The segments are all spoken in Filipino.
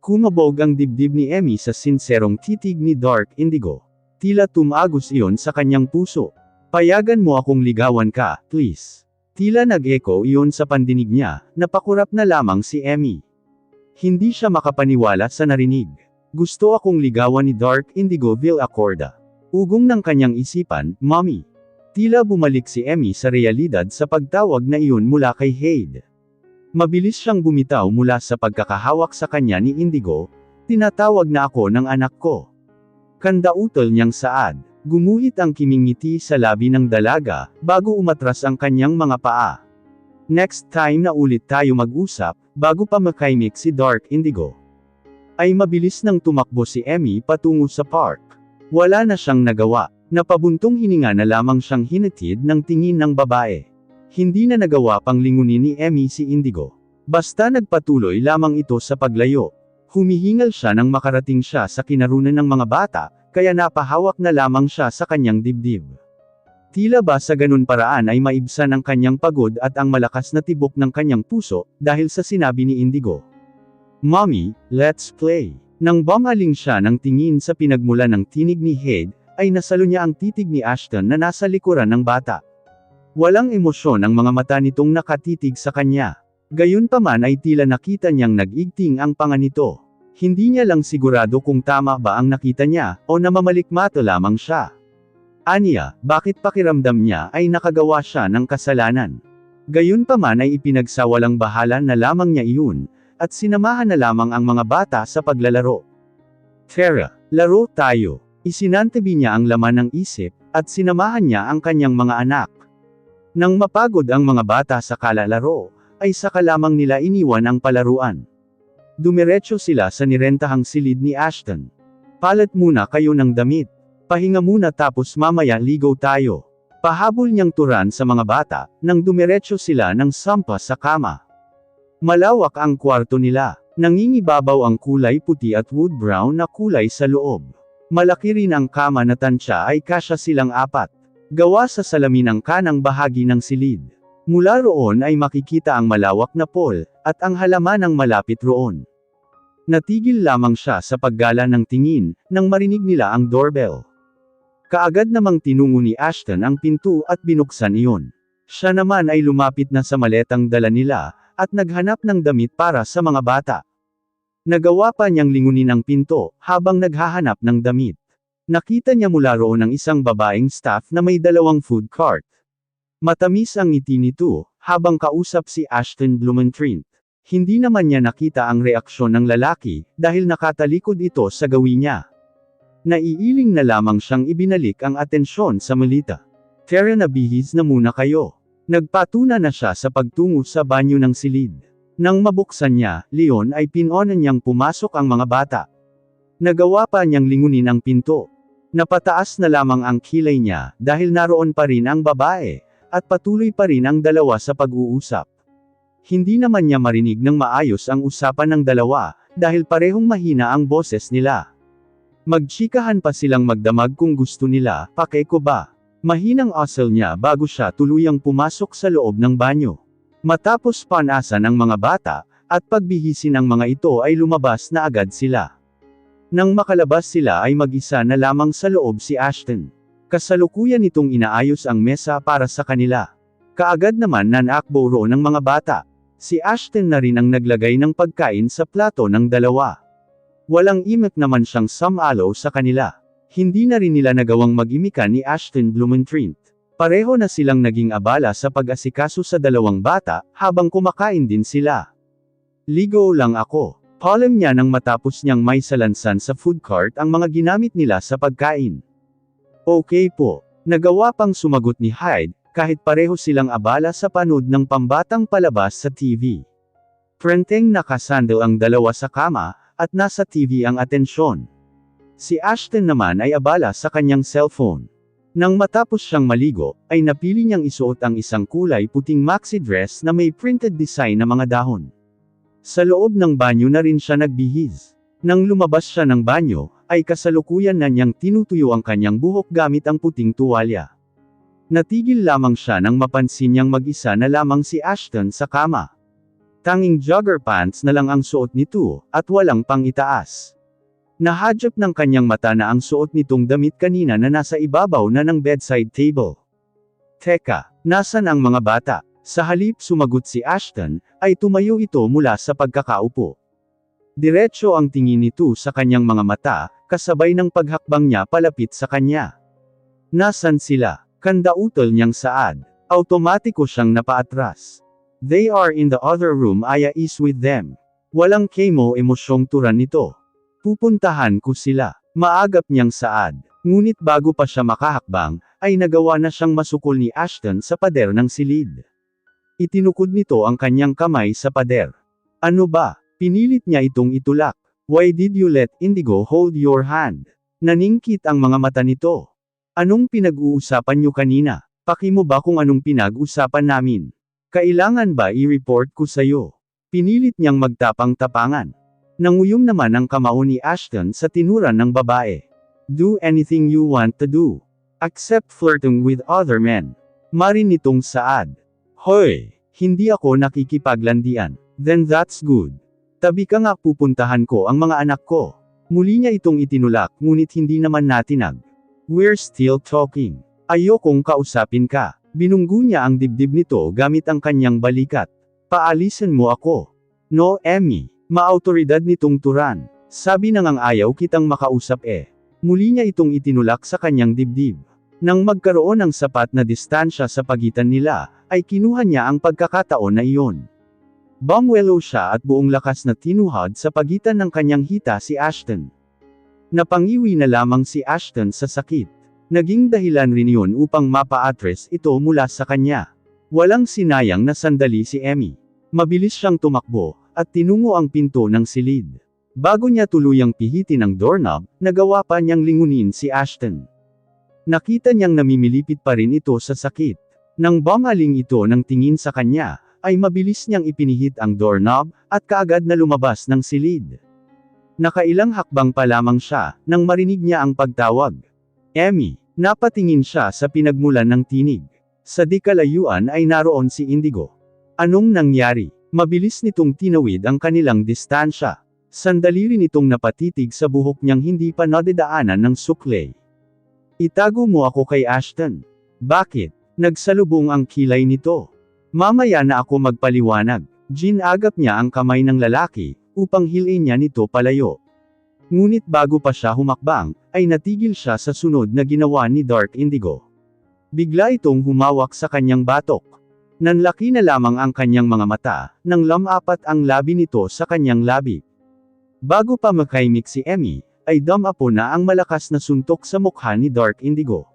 Kumabog ang dibdib ni Emmy sa sinserong titig ni Dark Indigo. Tila tumagos iyon sa kanyang puso. Payagan mo akong ligawan ka, please. Tila nag-echo iyon sa pandinig niya, napakurap na lamang si Emmy. Hindi siya makapaniwala sa narinig. Gusto akong ligawan ni Dark Indigo Villacorda. Ugong ng kanyang isipan, Mommy. Tila bumalik si Emmy sa realidad sa pagtawag na iyon mula kay Hyde. Mabilis siyang bumitaw mula sa pagkakahawak sa kanya ni Indigo. Tinatawag na ako ng anak ko. Kandautol niyang saad. Gumuhit ang kiming ngiti sa labi ng dalaga, bago umatras ang kanyang mga paa. Next time na ulit tayo mag-usap, bago pa makaimik si Dark Indigo, ay mabilis nang tumakbo si Emmy patungo sa park. Wala na siyang nagawa. Napabuntong hininga na lamang siyang hinatid ng tingin ng babae. Hindi na nagawa pang lingunin ni Emmy si Indigo. Basta nagpatuloy lamang ito sa paglayo. Humihingal siya nang makarating siya sa kinarunan ng mga bata, kaya napahawak na lamang siya sa kanyang dibdib. Tila ba sa ganun paraan ay maibsan ang kanyang pagod at ang malakas na tibok ng kanyang puso, dahil sa sinabi ni Indigo. Mommy, let's play. Nang bumaling siya ng tingin sa pinagmula ng tinig ni Hyde, ay nasalo niya ang titig ni Ashton na nasa likuran ng bata. Walang emosyon ang mga mata nitong nakatitig sa kanya. Gayunpaman ay tila nakita niyang nag-igting ang panga nito. Hindi niya lang sigurado kung tama ba ang nakita niya, o namamalikmata lamang siya. Aniya, bakit pakiramdam niya ay nakagawa siya ng kasalanan? Gayunpaman ay ipinagsawalang bahala na lamang niya iyon, at sinamahan na lamang ang mga bata sa paglalaro. Tara, laro tayo. Isinantabi niya ang laman ng isip, at sinamahan niya ang kanyang mga anak. Nang mapagod ang mga bata sa kalalaro, ay saka lamang nila iniwan ang palaruan. Dumiretso sila sa nirentahang silid ni Ashton. Palit muna kayo ng damit. Pahinga muna tapos mamaya ligaw tayo. Pahabol niyang turan sa mga bata, nang dumiretso sila ng sampa sa kama. Malawak ang kwarto nila. Nangingibabaw ang kulay puti at wood brown na kulay sa loob. Malaki rin ang kama na tansya ay kasya silang apat. Gawa sa salamin ang kanang bahagi ng silid. Mula roon ay makikita ang malawak na pool, at ang halaman ng malapit roon. Natigil lamang siya sa paggala ng tingin, nang marinig nila ang doorbell. Kaagad namang tinungo ni Ashton ang pinto at binuksan iyon. Siya naman ay lumapit na sa maletang dala nila, at naghanap ng damit para sa mga bata. Nagawa pa niyang lingunin ang pinto, habang naghahanap ng damit. Nakita niya mula roon ang isang babaeng staff na may dalawang food cart. Matamis ang ngiti nito, habang kausap si Ashton Blumentritt. Hindi naman niya nakita ang reaksyon ng lalaki, dahil nakatalikod ito sa gawi niya. Naiiling na lamang siyang ibinalik ang atensyon sa malita. Tara na bihis na muna kayo. Nagpatuna na siya sa pagtungo sa banyo ng silid. Nang mabuksan niya, Leon ay pinonan niyang pumasok ang mga bata. Nagawa pa niyang lingunin ang pinto. Napataas na lamang ang kilay niya, dahil naroon pa rin ang babae, at patuloy pa rin ang dalawa sa pag-uusap. Hindi naman niya marinig ng maayos ang usapan ng dalawa, dahil parehong mahina ang boses nila. Magchikahan pa silang magdamag kung gusto nila, pake ko ba? Mahinang asal niya bago siya tuluyang pumasok sa loob ng banyo. Matapos panasan ang mga bata, at pagbihisin ang mga ito ay lumabas na agad sila. Nang makalabas sila ay mag-isa na lamang sa loob si Ashton. Kasalukuyan itong inaayos ang mesa para sa kanila. Kaagad naman nanakbo roon ng mga bata. Si Ashton na rin ang naglagay ng pagkain sa plato ng dalawa. Walang imik naman siyang samalo sa kanila. Hindi na rin nila nagawang mag-imikan ni Ashton Blumentritt. Pareho na silang naging abala sa pag-asikaso sa dalawang bata, habang kumakain din sila. Ligo lang ako. Palem niya nang matapos niyang may salansan sa food cart ang mga ginamit nila sa pagkain. Okay po. Nagawa pang sumagot ni Hyde, kahit pareho silang abala sa panood ng pambatang palabas sa TV. Prenteng nakasandal ang dalawa sa kama, at nasa TV ang atensyon. Si Ashton naman ay abala sa kanyang cellphone. Nang matapos siyang maligo, ay napili niyang isuot ang isang kulay puting maxi dress na may printed design na mga dahon. Sa loob ng banyo na rin siya nagbihis. Nang lumabas siya ng banyo, ay kasalukuyan na niyang tinutuyo ang kanyang buhok gamit ang puting tuwalya. Natigil lamang siya nang mapansin niyang mag-isa na lamang si Ashton sa kama. Tanging jogger pants na lang ang suot nito, at walang pang-itaas. Nahadyap ng kanyang mata na ang suot nitong damit kanina na nasa ibabaw na ng bedside table. Teka, nasan ang mga bata? Sa halip sumagot si Ashton, ay tumayo ito mula sa pagkakaupo. Diretso ang tingin nito sa kanyang mga mata, kasabay ng paghakbang niya palapit sa kanya. Nasan sila? Kandautol niyang saad. Automatiko siyang napaatras. They are in the other room. Aya is with them. Walang kemo emosyong turan nito. Pupuntahan ko sila. Maagap niyang saad. Ngunit bago pa siya makahakbang, ay nagawa na siyang masukol ni Ashton sa pader ng silid. Itinukod nito ang kanyang kamay sa pader. Ano ba? Pinilit niya itong itulak. Why did you let Indigo hold your hand? Naningkit ang mga mata nito. Anong pinag-uusapan niyo kanina? Paki mo ba kung anong pinag-usapan namin? Kailangan ba i-report ko sa'yo? Pinilit niyang magtapang-tapangan. Nanguyom naman ang kamao ni Ashton sa tinuran ng babae. Do anything you want to do. Except flirting with other men. Marin nitong saad. Hoy! Hindi ako nakikipaglandian. Then that's good. Tabi ka nga, pupuntahan ko ang mga anak ko. Muli niya itong itinulak, ngunit hindi naman natinag. We're still talking. Ayokong kausapin ka. Binunggo niya ang dibdib nito gamit ang kanyang balikat. Paalisin mo ako. No, Emmy. Maautoridad nitong turan. Sabi na ngang ayaw kitang makausap eh. Muli niya itong itinulak sa kanyang dibdib. Nang magkaroon ng sapat na distansya sa pagitan nila, ay kinuha niya ang pagkakataon na iyon. Bumwelo siya at buong lakas na tinuhad sa pagitan ng kanyang hita si Ashton. Napangiwi na lamang si Ashton sa sakit. Naging dahilan rin yun upang mapa-address ito mula sa kanya. Walang sinayang na sandali si Emmy. Mabilis siyang tumakbo, at tinungo ang pinto ng silid. Bago niya tuluyang pihitin ang doorknob, nagawa pa niyang lingunin si Ashton. Nakita niyang namimilipit pa rin ito sa sakit. Nang bumaling ito ng tingin sa kanya, ay mabilis niyang ipinihit ang doorknob, at kaagad na lumabas ng silid. Nakailang hakbang pa lamang siya, nang marinig niya ang pagtawag. Emmy, napatingin siya sa pinagmulan ng tinig. Sa di kalayuan ay naroon si Indigo. Anong nangyari? Mabilis nitong tinawid ang kanilang distansya. Sandali rin itong napatitig sa buhok niyang hindi pa nadadaanan ng suklay. Itago mo ako kay Ashton. Bakit? Nagsalubong ang kilay nito. Mamaya na ako magpaliwanag. Ginagap niya ang kamay ng lalaki, upang hilin niya nito palayo. Ngunit bago pa siya humakbang, ay natigil siya sa sunod na ginawa ni Dark Indigo. Bigla itong humawak sa kanyang batok. Nanlaki na lamang ang kanyang mga mata, nang lamapat ang labi nito sa kanyang labi. Bago pa makaimik si Emmy, ay damapo na ang malakas na suntok sa mukha ni Dark Indigo.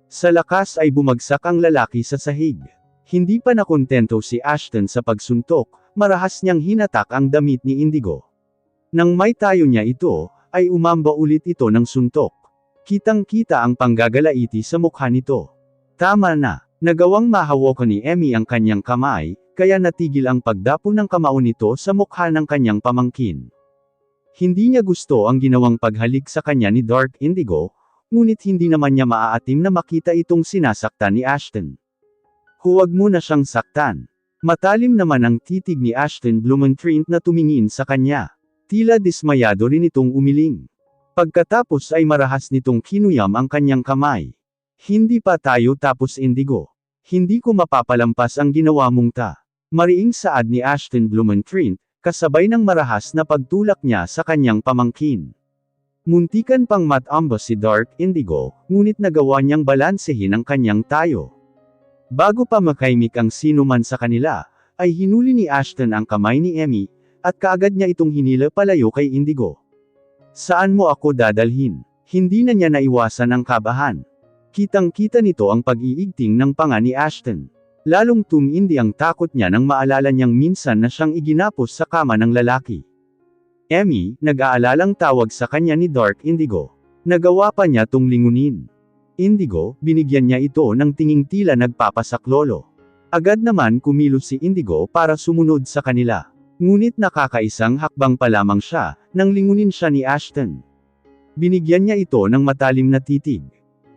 Sa lakas ay bumagsak ang lalaki sa sahig. Hindi pa nakontento si Ashton sa pagsuntok, marahas niyang hinatak ang damit ni Indigo. Nang may tayo niya ito, ay umamba ulit ito ng suntok. Kitang-kita ang panggagalaiti sa mukha nito. Tama na. Nagawang mahawakan ni Emmy ang kanyang kamay, kaya natigil ang pagdapo ng kamao nito sa mukha ng kanyang pamangkin. Hindi niya gusto ang ginawang paghalik sa kanya ni Dark Indigo, ngunit hindi naman niya maaatim na makita itong sinasaktan ni Ashton. Huwag mo na siyang saktan. Matalim naman ang titig ni Ashton Blumentritt na tumingin sa kanya. Tila dismayado rin itong umiling. Pagkatapos ay marahas nitong kinuyam ang kanyang kamay. Hindi pa tayo tapos, Indigo. Hindi ko mapapalampas ang ginawa mong ta. Mariing saad ni Ashton Blumentritt, kasabay ng marahas na pagtulak niya sa kanyang pamangkin. Muntikan pang matamba si Dark Indigo, ngunit nagawa niyang balansehin ang kanyang tayo. Bago pa makaimik ang sino man sa kanila, ay hinuli ni Ashton ang kamay ni Emmy, at kaagad niya itong hinila palayo kay Indigo. Saan mo ako dadalhin? Hindi na niya naiwasan ang kabahan. Kitang-kita nito ang pag-iigting ng panga ni Ashton. Lalong tumindi ang takot niya nang maalala niyang minsan na siyang iginapos sa kama ng lalaki. Emmy, nag-aalalang tawag sa kanya ni Dark Indigo. Nagawa pa niya tong lingunin. Indigo, binigyan niya ito ng tinging tila nagpapasaklolo. Agad naman kumilos si Indigo para sumunod sa kanila. Ngunit nakakaisang hakbang pa lamang siya, nang lingunin siya ni Ashton. Binigyan niya ito ng matalim na titig.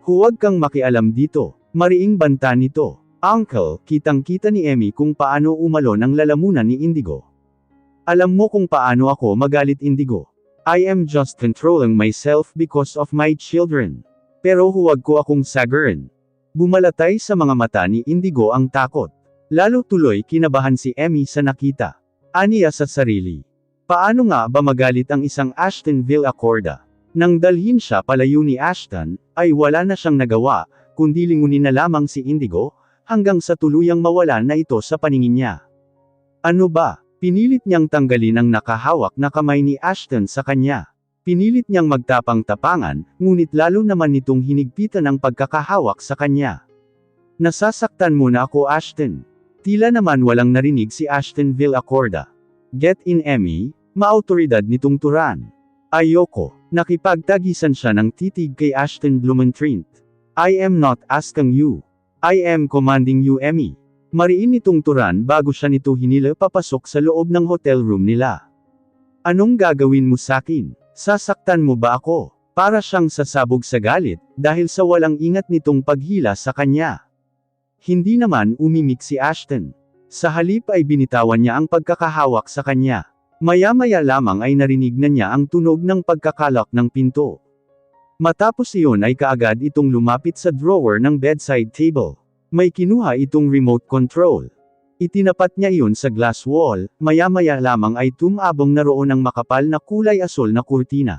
Huwag kang makialam dito. Mariing banta nito. Uncle, kitang-kita ni Emmy kung paano umalon ang lalamunan ni Indigo. Alam mo kung paano ako magalit, Indigo. I am just controlling myself because of my children. Pero huwag ko akong sagarin. Bumalatay sa mga mata ni Indigo ang takot. Lalo tuloy kinabahan si Emmy sa nakita. Aniya sa sarili. Paano nga ba magalit ang isang Ashton Villacorda? Nang dalhin siya palayo ni Ashton, ay wala na siyang nagawa, kundi lingunin na lamang si Indigo, hanggang sa tuluyang mawala na ito sa paningin niya. Ano ba? Pinilit niyang tanggalin ang nakahawak na kamay ni Ashton sa kanya. Pinilit niyang magtapang-tapangan, ngunit lalo naman nitong hinigpitan ang pagkakahawak sa kanya. Nasasaktan mo na ako, Ashton. Tila naman walang narinig si Ashton Villacorda. Get in, Emmy, maautoridad nitong turan. Ayoko. Nakipagtagisan siya ng titig kay Ashton Blumentritt. I am not asking you. I am commanding you, Emmy. Mariin nitong turan bago siya nito hinila papasok sa loob ng hotel room nila. Anong gagawin mo sakin? Sasaktan mo ba ako? Para siyang sasabog sa galit, dahil sa walang ingat nitong paghila sa kanya. Hindi naman umimik si Ashton. Sa halip ay binitawan niya ang pagkakahawak sa kanya. Maya-maya lamang ay narinig na niya ang tunog ng pagkakalak ng pinto. Matapos iyon ay kaagad itong lumapit sa drawer ng bedside table. May kinuha itong remote control. Itinapat niya iyon sa glass wall, maya-maya lamang ay tumabong na roon ang makapal na kulay asol na kurtina.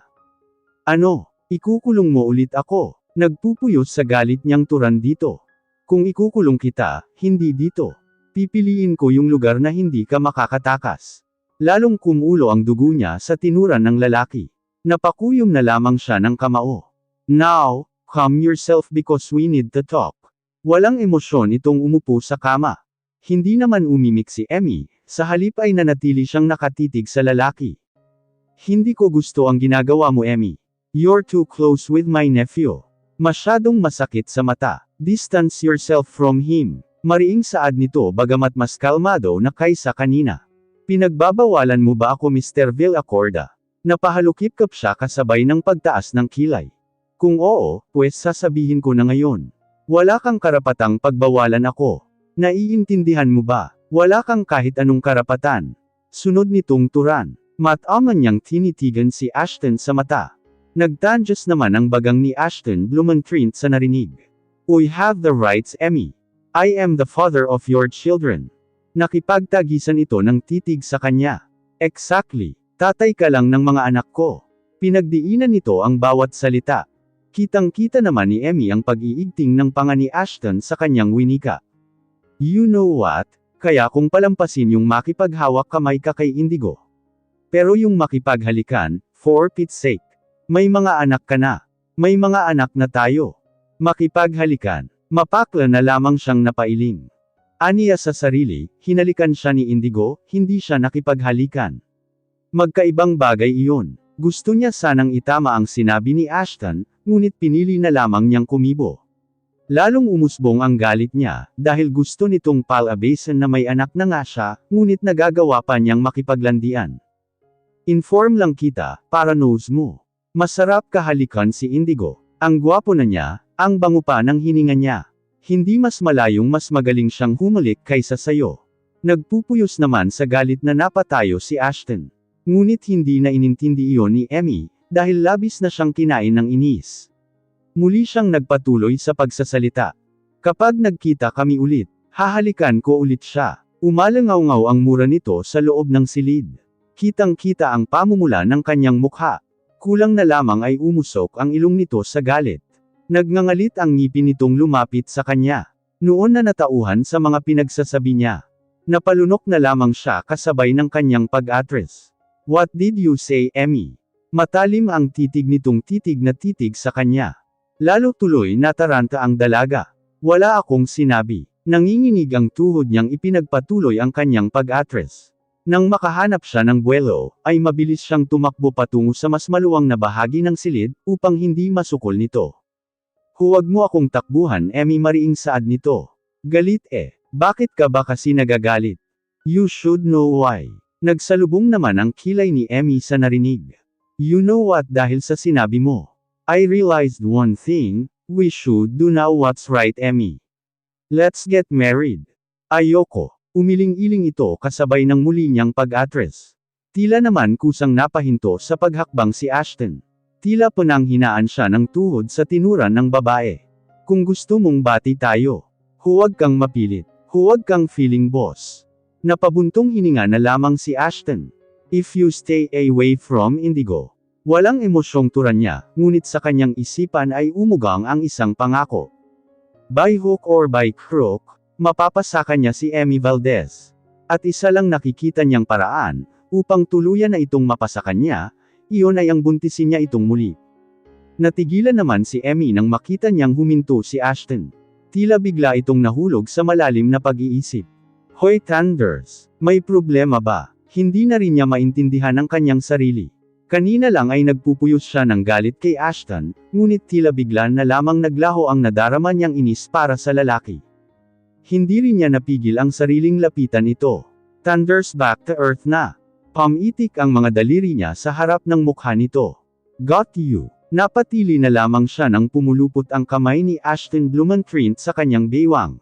Ano? Ikukulong mo ulit ako? Nagpupuyos sa galit niyang turan dito. Kung ikukulong kita, hindi dito. Pipiliin ko yung lugar na hindi ka makakatakas. Lalong kumulo ang dugo niya sa tinuran ng lalaki. Napakuyom na lamang siya ng kamao. Now, calm yourself because we need to talk. Walang emosyon itong umupo sa kama. Hindi naman umimik si Emmy, sa halip ay nanatili siyang nakatitig sa lalaki. Hindi ko gusto ang ginagawa mo, Emmy. You're too close with my nephew. Masyadong masakit sa mata. Distance yourself from him. Mariing saad nito bagamat mas kalmado na kaysa kanina. Pinagbabawalan mo ba ako, Mr. Villacorda? Napahalukip-kap siya kasabay ng pagtaas ng kilay. Kung oo, pues sasabihin ko na ngayon. Wala kang karapatang pagbawalan ako. Naiintindihan mo ba? Wala kang kahit anong karapatan. Sunod nitong turan. Mataman niyang tinitigan si Ashton sa mata. Nagtandyas naman ang bagang ni Ashton Blumentritt sa narinig. We have the rights, Emmy. I am the father of your children. Nakipagtagisan ito ng titig sa kanya. Exactly. Tatay ka lang ng mga anak ko. Pinagdiinan nito ang bawat salita. Kitang-kita naman ni Emmy ang pag-iigting ng panga ni Ashton sa kanyang winika. You know what? Kaya kung palampasin yung makipaghawak kamay ka kay Indigo. Pero yung makipaghalikan, for Pete's sake. May mga anak ka na. May mga anak na tayo. Makipaghalikan. Mapakla na lamang siyang napailing. Aniya sa sarili, hinalikan siya ni Indigo, hindi siya nakipaghalikan. Magkaibang bagay iyon. Gusto niya sanang itama ang sinabi ni Ashton, ngunit pinili na lamang niyang kumibo. Lalong umusbong ang galit niya, dahil gusto nitong palabasin na may anak na nga siya, ngunit nagagawa pa niyang makipaglandian. Inform lang kita, para knows mo. Masarap kahalikan si Indigo. Ang gwapo na niya, ang bango pa ng hininga niya. Hindi mas malayong mas magaling siyang humalik kaysa sayo. Nagpupuyos naman sa galit na napatayo si Ashton. Ngunit hindi na inintindi iyon ni Emmy, dahil labis na siyang kinain ng inis. Muli siyang nagpatuloy sa pagsasalita. Kapag nagkita kami ulit, hahalikan ko ulit siya. Umalangaw-ngaw ang mura nito sa loob ng silid. Kitang-kita ang pamumula ng kanyang mukha. Kulang na lamang ay umusok ang ilong nito sa galit. Nagngangalit ang ngipin nitong lumapit sa kanya. Noon na natauhan sa mga pinagsasabi niya. Napalunok na lamang siya kasabay ng kanyang pag-atres. What did you say, Emmy? Matalim ang titig nitong titig na titig sa kanya. Lalo tuloy nataranta ang dalaga. Wala akong sinabi. Nanginginig ang tuhod niyang ipinagpatuloy ang kanyang pag-atres. Nang makahanap siya ng buwelo, ay mabilis siyang tumakbo patungo sa mas maluwang na bahagi ng silid, upang hindi masukol nito. Huwag mo akong takbuhan, Emmy, mariing saad nito. Galit eh. Bakit ka ba kasi nagagalit? You should know why. Nagsalubong naman ang kilay ni Emmy sa narinig. You know what, dahil sa sinabi mo. I realized one thing, we should do now what's right, Emmy. Let's get married. Ayoko. Umiling-iling ito kasabay ng muli niyang pag-atres. Tila naman kusang napahinto sa paghakbang si Ashton. Tila pananghinaan siya ng tuhod sa tinuran ng babae. Kung gusto mong bati tayo, huwag kang mapilit, huwag kang feeling boss. Napabuntong hininga na lamang si Ashton. If you stay away from Indigo. Walang emosyong turan niya, ngunit sa kanyang isipan ay umugang ang isang pangako. By hook or by crook, mapapasaka niya si Emmy Valdez. At isa lang nakikita niyang paraan, upang tuluyan na itong mapasakan niya, iyon ay ang buntisin niya itong muli. Natigilan naman si Emmy nang makita niyang huminto si Ashton. Tila bigla itong nahulog sa malalim na pag-iisip. Hoy Thunders, may problema ba? Hindi na rin niya maintindihan ang kanyang sarili. Kanina lang ay nagpupuyos siya ng galit kay Ashton, ngunit tila bigla na lamang naglaho ang nadarama niyang inis para sa lalaki. Hindi rin niya napigil ang sariling lapitan ito. Thunders back to earth na. Pamitik ang mga daliri niya sa harap ng mukha nito. Got you. Napatili na lamang siya nang pumulupot ang kamay ni Ashton Blumentritt sa kanyang baywang.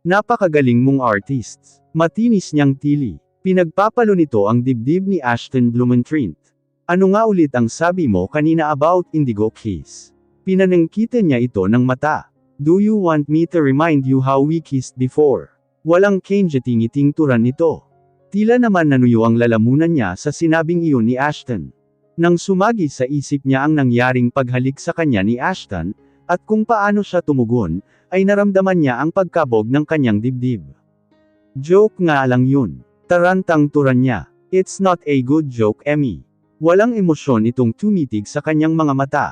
Napakagaling mong artists. Matinis niyang tili. Pinagpapalo nito ang dibdib ni Ashton Blumentritt. Ano nga ulit ang sabi mo kanina about Indigo kiss? Pinanangkita niya ito ng mata. Do you want me to remind you how we kissed before? Walang kenjeting-iting turan nito. Tila naman nanuyo ang lalamunan niya sa sinabing iyon ni Ashton. Nang sumagi sa isip niya ang nangyaring paghalik sa kanya ni Ashton, at kung paano siya tumugon, ay naramdaman niya ang pagkabog ng kanyang dibdib. Joke nga lang yun. Tarantang turan niya. It's not a good joke, Emmy. Walang emosyon itong tumitig sa kanyang mga mata.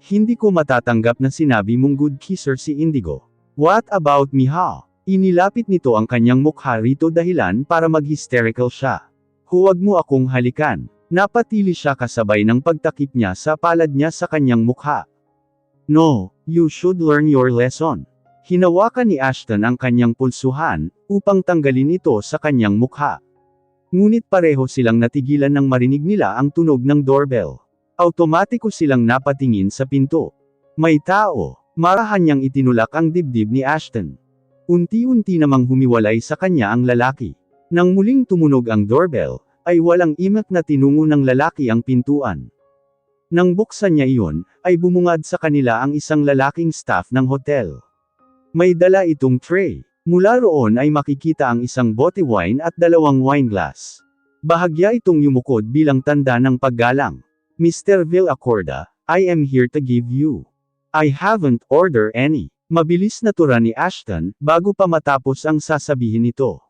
Hindi ko matatanggap na sinabi mong good kisser si Indigo. What about me ha? Inilapit nito ang kanyang mukha rito dahilan para mag-hysterical siya. Huwag mo akong halikan. Napatili siya kasabay ng pagtakip niya sa palad niya sa kanyang mukha. No, you should learn your lesson. Hinawakan ni Ashton ang kanyang pulsuhan, upang tanggalin ito sa kanyang mukha. Ngunit pareho silang natigilan nang marinig nila ang tunog ng doorbell. Automatiko silang napatingin sa pinto. May tao. Marahan niyang itinulak ang dibdib ni Ashton. Unti-unti namang humiwalay sa kanya ang lalaki. Nang muling tumunog ang doorbell, ay walang imak na tinungo ng lalaki ang pintuan. Nang buksan niya iyon, ay bumungad sa kanila ang isang lalaking staff ng hotel. May dala itong tray. Mula roon ay makikita ang isang bote wine at 2 wine glass. Bahagya itong yumukod bilang tanda ng paggalang. Mr. Villacorda, I am here to give you. I haven't ordered any. Mabilis na tura ni Ashton, bago pa matapos ang sasabihin nito.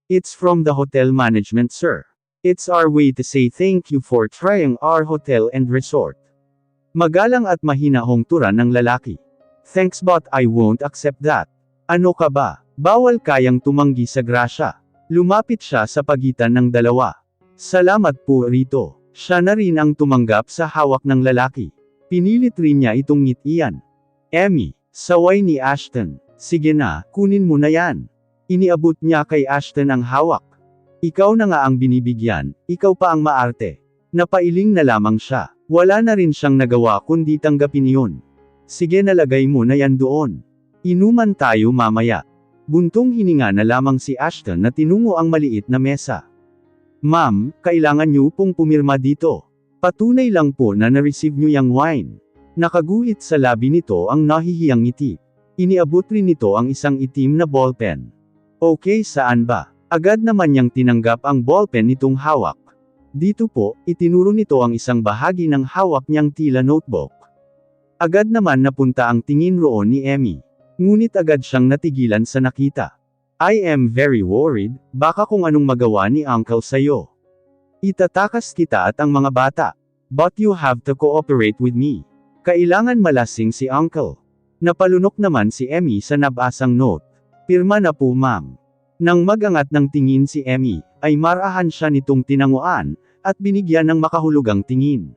It's from the hotel management, sir. It's our way to say thank you for trying our hotel and resort. Magalang at mahinahong tura ng lalaki. Thanks but I won't accept that. Ano ka ba? Bawal kayang tumanggi sa grasya. Lumapit siya sa pagitan ng dalawa. Salamat po rito. Siya na rin ang tumanggap sa hawak ng lalaki. Pinilit rin niya itong ngitian. Emmy. Saway ni Ashton. Sige na, kunin mo na yan. Iniabot niya kay Ashton ang hawak. Ikaw na nga ang binibigyan, ikaw pa ang maarte. Napailing na lamang siya. Wala na rin siyang nagawa kundi tanggapin iyon. Sige nalagay mo na yan doon. Inuman tayo mamaya. Buntong hininga na lamang si Ashton na tinungo ang maliit na mesa. Ma'am, kailangan niyo pong pumirma dito. Patunay lang po na na-receive niyo yung wine. Nakaguhit sa labi nito ang nahihiyang ngiti. Iniabot rin nito ang isang itim na ballpen. Okay, saan ba? Agad naman niyang tinanggap ang ballpen nitong hawak. Dito po, itinuro nito ang isang bahagi ng hawak niyang tila notebook. Agad naman napunta ang tingin roon ni Emmy. Ngunit agad siyang natigilan sa nakita. I am very worried, baka kung anong magawa ni Uncle sayo. Itatakas kita at ang mga bata. But you have to cooperate with me. Kailangan malasing si Uncle. Napalunok naman si Emmy sa nabasang note. Pirma na po ma'am. Nang magangat ng tingin si Emmy, ay marahan siya nitong tinanguan, at binigyan ng makahulugang tingin.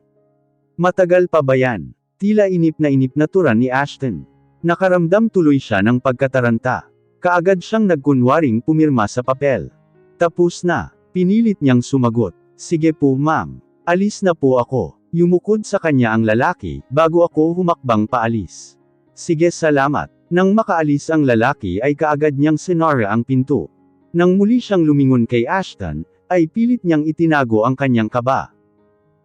Matagal pa ba yan? Tila inip na turan ni Ashton. Nakaramdam tuloy siya ng pagkataranta. Kaagad siyang nagkunwaring pumirma sa papel. Tapos na. Pinilit niyang sumagot. Sige po ma'am. Alis na po ako. Yumukod sa kanya ang lalaki, bago ako humakbang paalis. Sige salamat. Nang makaalis ang lalaki ay kaagad niyang sinara ang pinto. Nang muli siyang lumingon kay Ashton, ay pilit niyang itinago ang kanyang kaba.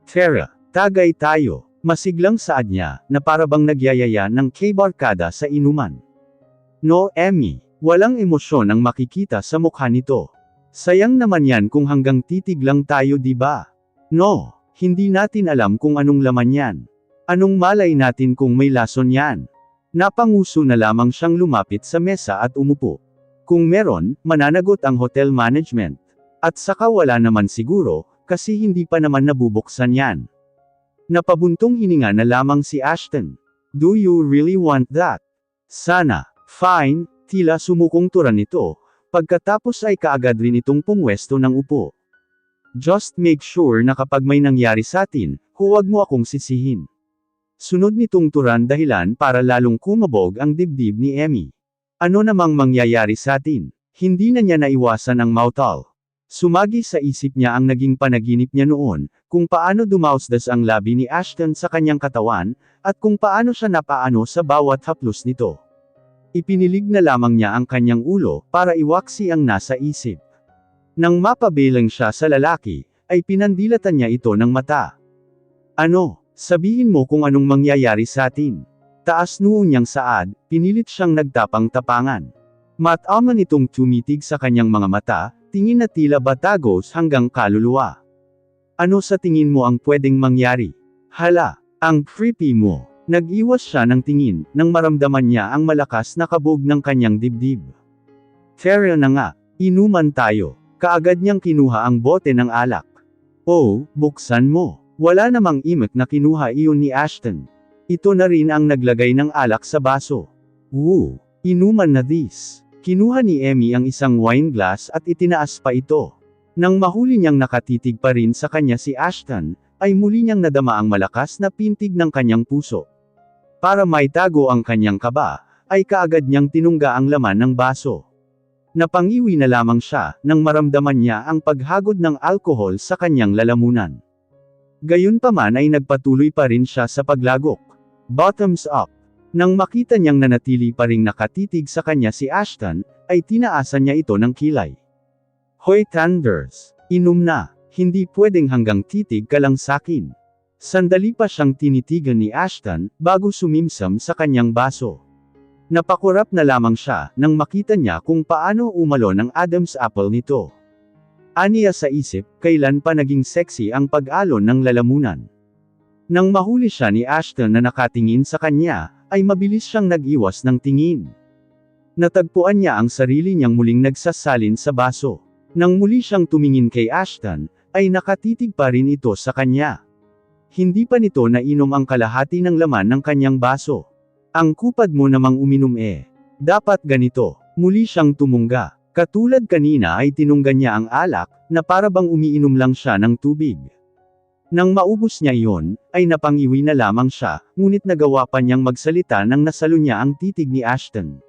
Tara, tagay tayo. Masiglang saad niya, na parabang nagyayaya ng K-barkada sa inuman. No, Emmy. Walang emosyon ang makikita sa mukha nito. Sayang naman yan kung hanggang titig lang tayo, di ba? No, hindi natin alam kung anong laman yan. Anong malay natin kung may lason yan? Napanguso na lamang siyang lumapit sa mesa at umupo. Kung meron, mananagot ang hotel management. At saka wala naman siguro, kasi hindi pa naman nabubuksan yan. Napabuntong hininga na lamang si Ashton. Do you really want that? Sana. Fine, tila sumukong tura nito. Pagkatapos ay kaagad rin itong pumwesto ng upo. Just make sure na kapag may nangyari sa atin, huwag mo akong sisihin. Sunod nitong turan dahilan para lalong kumabog ang dibdib ni Emmy. Ano namang mangyayari sa atin? Hindi na niya naiwasan ang mautal. Sumagi sa isip niya ang naging panaginip niya noon, kung paano dumausdas ang labi ni Ashton sa kanyang katawan, at kung paano siya napaano sa bawat haplos nito. Ipinilig na lamang niya ang kanyang ulo, para iwaksi ang nasa isip. Nang mapabilang siya sa lalaki, ay pinandilatan niya ito ng mata. Ano? Sabihin mo kung anong mangyayari sa atin. Taas noo niyang saad, pinilit siyang nagtapang-tapangan. Mataman itong tumitig sa kanyang mga mata, tingin na tila batagos hanggang kaluluwa. Ano sa tingin mo ang pwedeng mangyari? Hala, ang creepy mo. Nag-iwas siya ng tingin, nang maramdaman niya ang malakas na kabog ng kanyang dibdib. Tara na nga, inuman tayo. Kaagad niyang kinuha ang bote ng alak. Oh, buksan mo. Wala namang imik na kinuha iyon ni Ashton. Ito na rin ang naglagay ng alak sa baso. Woo, inuman na this. Kinuha ni Emmy ang isang wine glass at itinaas pa ito. Nang mahuli niyang nakatitig pa rin sa kanya si Ashton, ay muli niyang nadama ang malakas na pintig ng kanyang puso. Para maitago ang kanyang kaba, ay kaagad niyang tinungga ang laman ng baso. Napangiwi na lamang siya, nang maramdaman niya ang paghagod ng alkohol sa kanyang lalamunan. Gayunpaman ay nagpatuloy pa rin siya sa paglagok. Bottoms up. Nang makita niyang nanatili pa ring nakatitig sa kanya si Ashton, ay tinaasan niya ito ng kilay. Hoy Thunders, inom na, hindi pwedeng hanggang titig ka lang sakin. Sandali pa siyang tinitigan ni Ashton, bago sumimsam sa kanyang baso. Napakurap na lamang siya, nang makita niya kung paano umalo ng Adam's apple nito. Aniya sa isip, kailan pa naging sexy ang pag-alon ng lalamunan. Nang mahuli siya ni Ashton na nakatingin sa kanya, ay mabilis siyang nag-iwas ng tingin. Natagpuan niya ang sarili niyang muling nagsasalin sa baso. Nang muli siyang tumingin kay Ashton, ay nakatitig pa rin ito sa kanya. Hindi pa nito nainom ang kalahati ng laman ng kanyang baso. Ang kupad mo namang uminom eh. Dapat ganito. Muli siyang tumunga. Katulad kanina ay tinunggan niya ang alak, na para bang umiinom lang siya ng tubig. Nang maubos niya iyon, ay napangiwi na lamang siya, ngunit nagawa pa niyang magsalita nang nasalo niya ang titig ni Ashton.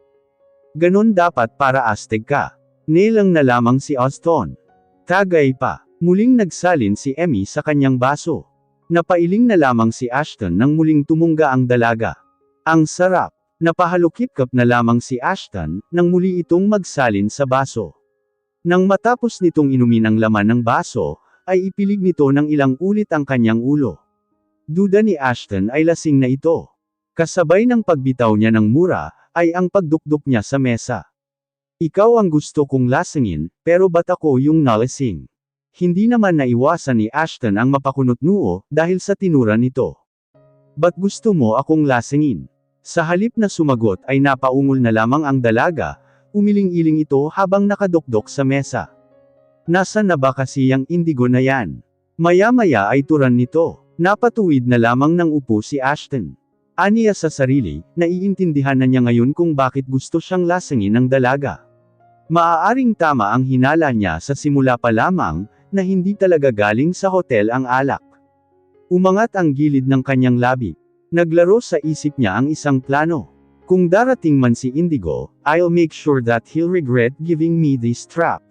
Ganon dapat para astig ka. Nilang na lamang si Austin. Tagay pa. Muling nagsalin si Emmy sa kanyang baso. Napailing na lamang si Ashton nang muling tumungga ang dalaga. Ang sarap. Napahalukip-kap na lamang si Ashton, nang muli itong magsalin sa baso. Nang matapos nitong inumin ang laman ng baso, ay ipilig nito ng ilang ulit ang kanyang ulo. Duda ni Ashton ay lasing na ito. Kasabay ng pagbitaw niya ng mura, ay ang pagdukdok niya sa mesa. Ikaw ang gusto kong lasingin, pero ba't ako yung nalasing? Hindi naman naiwasan ni Ashton ang mapakunot noo, dahil sa tinura nito. Ba't gusto mo akong lasingin? Sa halip na sumagot ay napaungol na lamang ang dalaga, umiling-iling ito habang nakadukdok sa mesa. Nasaan na ba kasi ang indigo na yan? Maya-maya ay turan nito. Napatuwid na lamang ng upo si Ashton. Aniya sa sarili, naiintindihan na niya ngayon kung bakit gusto siyang lasingin ng dalaga. Maaaring tama ang hinala niya sa simula pa lamang, na hindi talaga galing sa hotel ang alak. Umangat ang gilid ng kanyang labi. Naglaro sa isip niya ang isang plano. Kung darating man si Indigo, I'll make sure that he'll regret giving me this trap.